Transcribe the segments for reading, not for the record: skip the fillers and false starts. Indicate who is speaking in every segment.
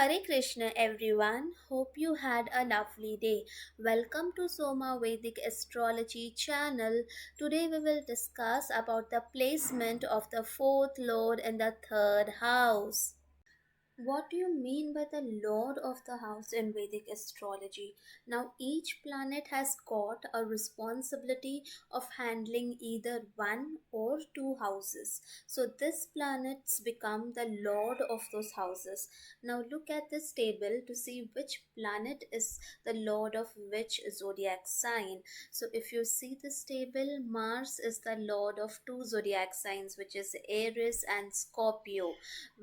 Speaker 1: Hare Krishna everyone. Hope you had a lovely day. Welcome to Soma Vedic Astrology channel. Today we will discuss about the placement of the fourth lord in the third house. What do you mean by the Lord of the House in Vedic astrology? Now, each planet has got a responsibility of handling either one or two houses. So, this planets become the Lord of those houses. Now, look at this table to see which planet is the Lord of which zodiac sign. So, if you see this table, Mars is the Lord of two zodiac signs, which is Aries and Scorpio.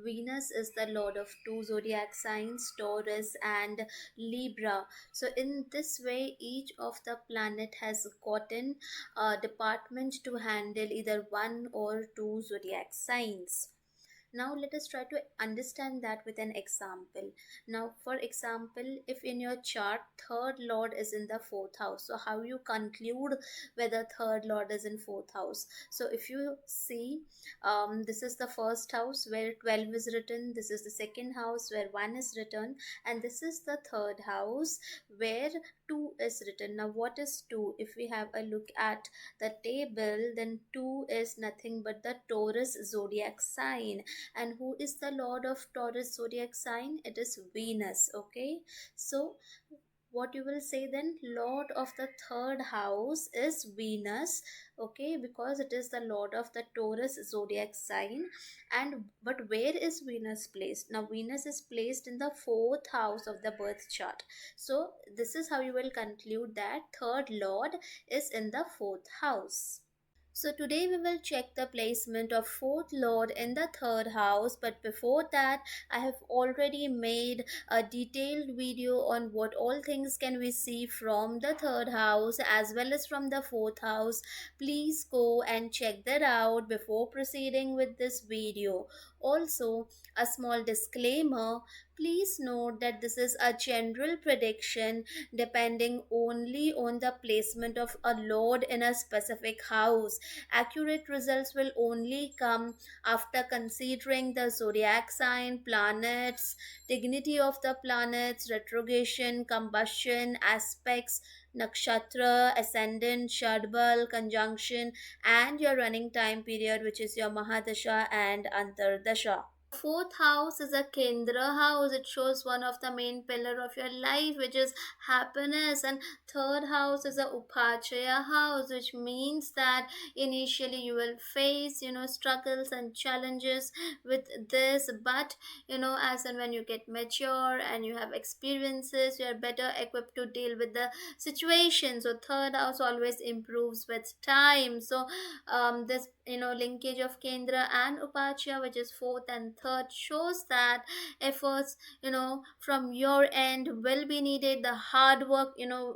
Speaker 1: Venus is the lord of two zodiac signs, Taurus and Libra. So, in this way, each of the planet has gotten a department to handle either one or two zodiac signs. Now let us try to understand that with an example. Now for example, if in your chart third lord is in the fourth house, so how you conclude whether third lord is in fourth house? So if you see, this is the first house where 12 is written, this is the second house where 1 is written, and this is the third house where 2 is written. Now what is 2? If we have a look at the table, then 2 is nothing but the Taurus zodiac sign. And who is the lord of Taurus zodiac sign? It is Venus. Okay, so what you will say then, lord of the third house is Venus. Okay, because it is the lord of the Taurus zodiac sign. And but where is Venus placed? Now Venus is placed in the fourth house of the birth chart. So this is how you will conclude that third lord is in the fourth house. So today we will check the placement of fourth lord in the third house, but before that I have already made a detailed video on what all things can we see from the third house as well as from the fourth house. Please go and check that out before proceeding with this video. Also, a small disclaimer, please note that this is a general prediction depending only on the placement of a lord in a specific house. Accurate results will only come after considering the zodiac sign, planets, dignity of the planets, retrogression, combustion, aspects, nakshatra, ascendant, shadbal, conjunction, and your running time period, which is your Mahadasha and Antardasha. Fourth house is a Kendra house. It shows one of the main pillar of your life, which is happiness. And third house is a Upachaya house, which means that initially you will face, struggles and challenges with this. But, as and when you get mature and you have experiences, you are better equipped to deal with the situation. So third house always improves with time. So this linkage of Kendra and Upachya, which is fourth and third, shows that efforts from your end will be needed. The hard work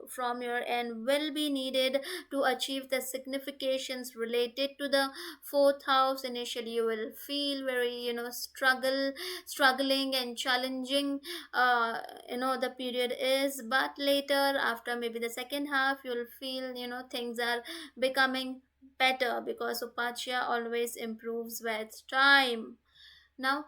Speaker 1: from your end will be needed to achieve the significations related to the fourth house. Initially you will feel very struggling and challenging, the period is, but later after maybe the second half you'll feel things are becoming better because Upachya always improves with time. Now,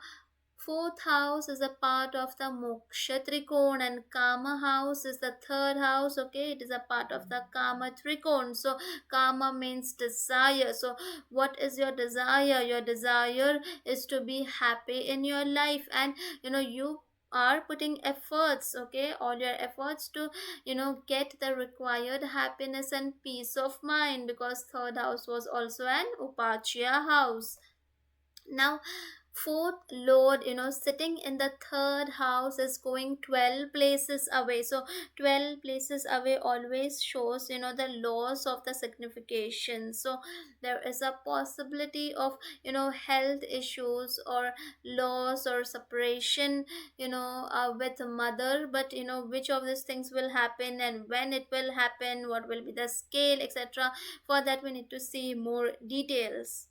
Speaker 1: fourth house is a part of the Moksha Trikon, and Kama house is the third house. Okay, it is a part of the Kama Trikon. So, Kama means desire. So, what is your desire? Your desire is to be happy in your life, and you are putting efforts, okay, all your efforts to get the required happiness and peace of mind, because third house was also an Upachya house. Now fourth lord sitting in the third house is going 12 places away. So 12 places away always shows the loss of the signification. So there is a possibility of health issues or loss or separation with mother. But which of these things will happen and when it will happen, what will be the scale, etc., for that we need to see more details.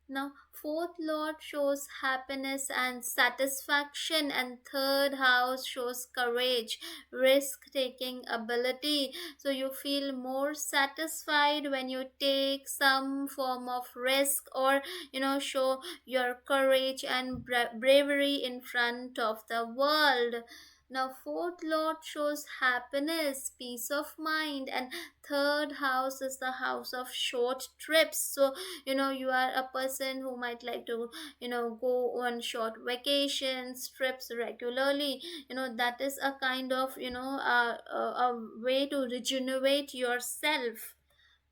Speaker 1: Now, fourth lord shows happiness and satisfaction, and third house shows courage, risk taking ability. So, you feel more satisfied when you take some form of risk, or show your courage and bravery in front of the world. Now, fourth lord shows happiness, peace of mind, and third house is the house of short trips. So, you are a person who might like to go on short vacations, trips regularly. That is a kind of a way to regenerate yourself.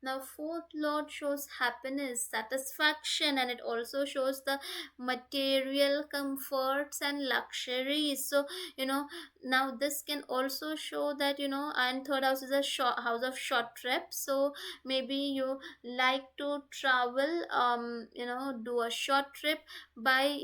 Speaker 1: Now, fourth lord shows happiness, satisfaction, and it also shows the material comforts and luxuries. So, you know, now this can also show that, and third house is a short house of short trips. So, maybe you like to travel, do a short trip by,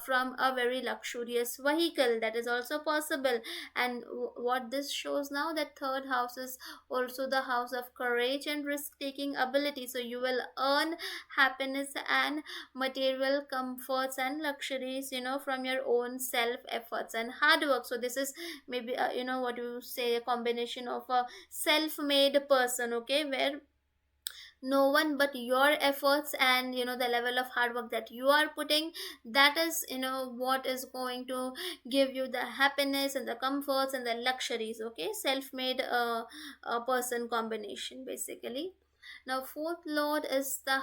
Speaker 1: from a very luxurious vehicle. That is also possible. And what this shows now, that third house is also the house of courage and risk taking ability. So you will earn happiness and material comforts and luxuries, from your own self efforts and hard work. So this is maybe what you say, a combination of a self made person, okay, where no one but your efforts and the level of hard work that you are putting, that is what is going to give you the happiness and the comforts and the luxuries. Okay, self-made person combination basically. Now, fourth lord is the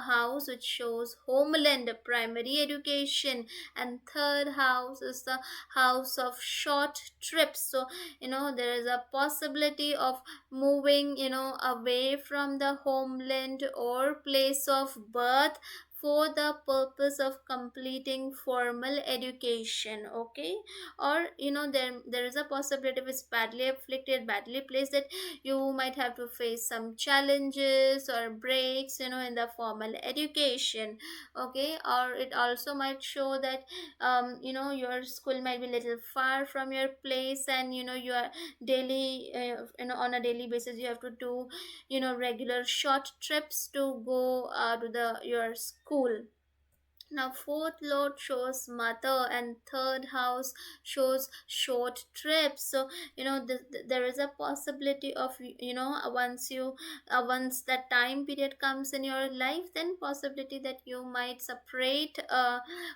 Speaker 1: house which shows homeland, primary education, and third house is the house of short trips. So, there is a possibility of moving, away from the homeland or place of birth for the purpose of completing formal education. Okay, or there is a possibility, if it's badly afflicted, badly placed, that you might have to face some challenges or breaks in the formal education. Okay, or it also might show that your school might be little far from your place, and you are daily on a daily basis you have to do regular short trips to go to the your school. Now, fourth lord shows mother, and third house shows short trips. So, there is a possibility of, once that time period comes in your life, then possibility that you might separate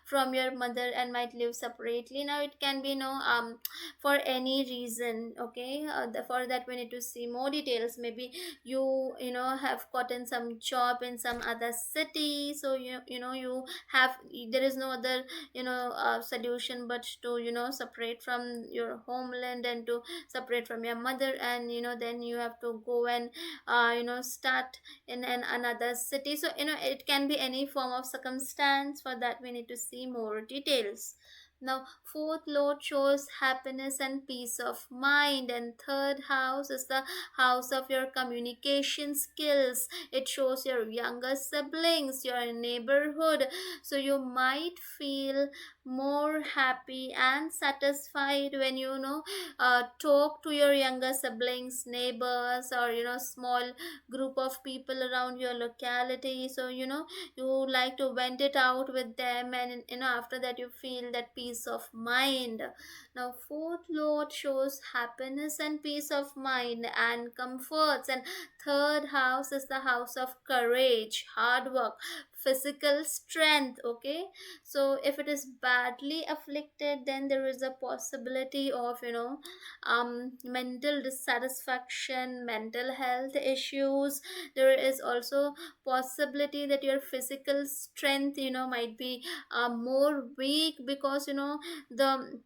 Speaker 1: from your mother and might live separately. Now, it can be, for any reason. Okay, for that we need to see more details. Maybe have gotten some job in some other city, so you have, there is no other solution but to separate from your homeland and to separate from your mother, and then you have to go and start in another city. So it can be any form of circumstance. For that we need to see more details. Now, fourth lord shows happiness and peace of mind, and third house is the house of your communication skills. It shows your younger siblings, your neighborhood. So you might feel more happy and satisfied when talk to your younger siblings, neighbors, or small group of people around your locality. So you like to vent it out with them, and after that you feel that peace of mind. Now, fourth lord shows happiness and peace of mind and comforts, and third house is the house of courage, hard work, physical strength. Okay, so if it is badly afflicted, then there is a possibility of mental dissatisfaction, mental health issues. There is also possibility that your physical strength might be more weak, because the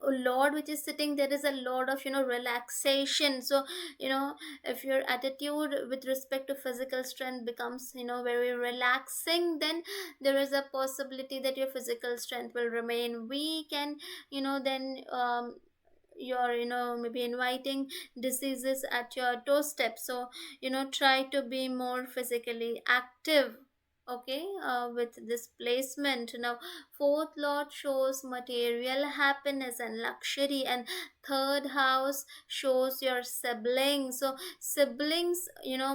Speaker 1: lord which is sitting there is a lord of relaxation. So you know if your attitude with respect to physical strength becomes very relaxing, then there is a possibility that your physical strength will remain weak, and then you're maybe inviting diseases at your doorstep. So try to be more physically active. okay, with this placement. Now fourth lord shows material happiness and luxury, and third house shows your siblings. So siblings,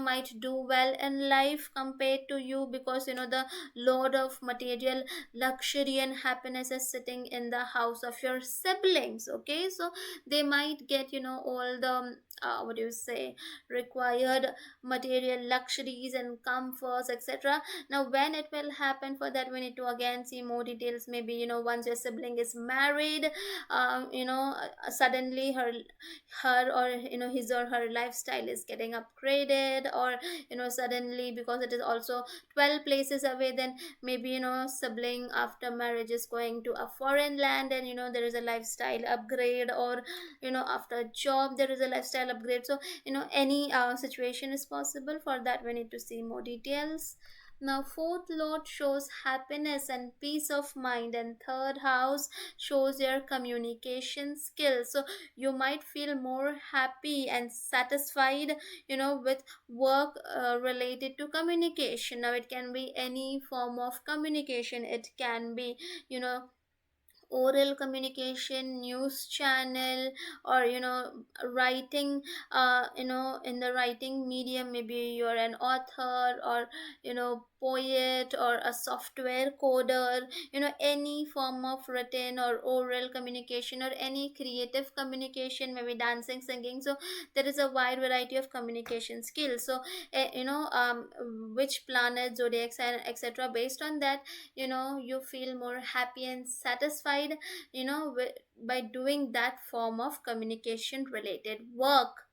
Speaker 1: might do well in life compared to you, because the lord of material luxury and happiness is sitting in the house of your siblings. Okay, so they might get all the what do you say, required material luxuries and comforts, etc. Now when it will happen, for that we need to again see more details. Maybe once your sibling is married, suddenly her or his or her lifestyle is getting upgraded, or suddenly, because it is also 12 places away, then maybe sibling after marriage is going to a foreign land, and there is a lifestyle upgrade, or after job there is a lifestyle upgrade. So any situation is possible. For that we need to see more details. Now fourth lord shows happiness and peace of mind, and third house shows your communication skills. So you might feel more happy and satisfied with work related to communication. Now it can be any form of communication. It can be you know oral communication, news channel, or writing, in the writing medium. Maybe you're an author, or poet, or a software coder. Any form of written or oral communication, or any creative communication, maybe dancing, singing. So there is a wide variety of communication skills. So which planet, zodiacs, and etc., based on that, you feel more happy and satisfied by doing that form of communication related work.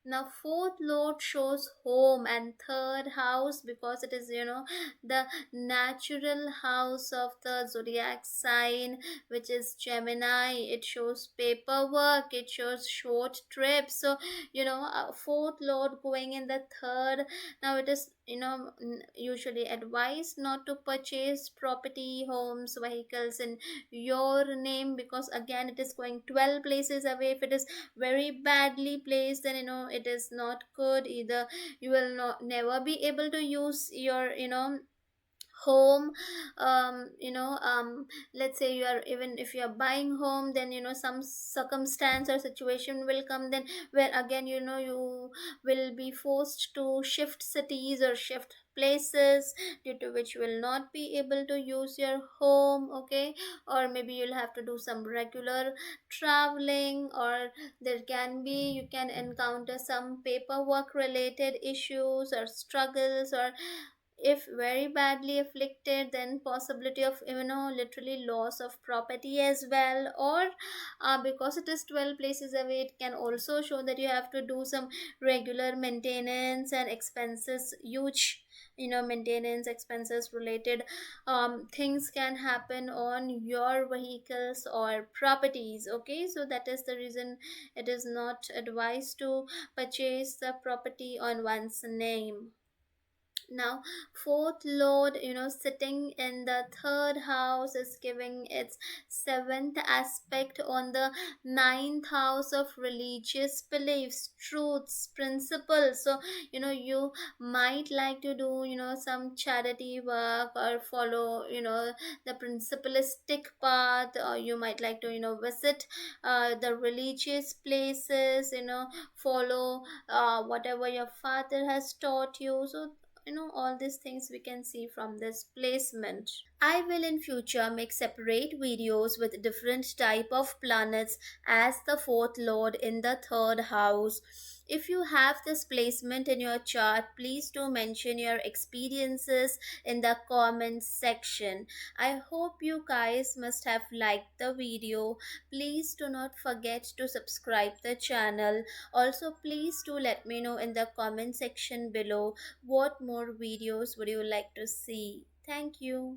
Speaker 1: Now fourth lord shows home and third house, because it is the natural house of the zodiac sign, which is Gemini. It shows paperwork, it shows short trips. So fourth lord going in the third. Now it is usually advised not to purchase property, homes, vehicles in your name, because again it is going 12 places away. If it is very badly placed, then it is not good either. You will not never be able to use your home. Let's say, you are, even if you are buying home, then some circumstance or situation will come, then where again you will be forced to shift cities or shift places, due to which you will not be able to use your home. Okay, or maybe you'll have to do some regular traveling, or there can be, you can encounter some paperwork related issues or struggles, or if very badly afflicted, then possibility of literally loss of property as well. Or because it is 12 places away, it can also show that you have to do some regular maintenance and expenses, huge maintenance expenses related things can happen on your vehicles or properties. Okay, so that is the reason it is not advised to purchase the property on one's name. Now fourth lord sitting in the third house is giving its seventh aspect on the ninth house of religious beliefs, truths, principles. So you might like to do some charity work, or follow the principalistic path, or you might like to visit the religious places, follow whatever your father has taught you. So all these things we can see from this placement. I will in future make separate videos with different type of planets as the fourth lord in the third house. If you have this placement in your chart, please do mention your experiences in the comments section. I hope you guys must have liked the video. Please do not forget to subscribe the channel. Also, please do let me know in the comment section below what more videos would you like to see. Thank you.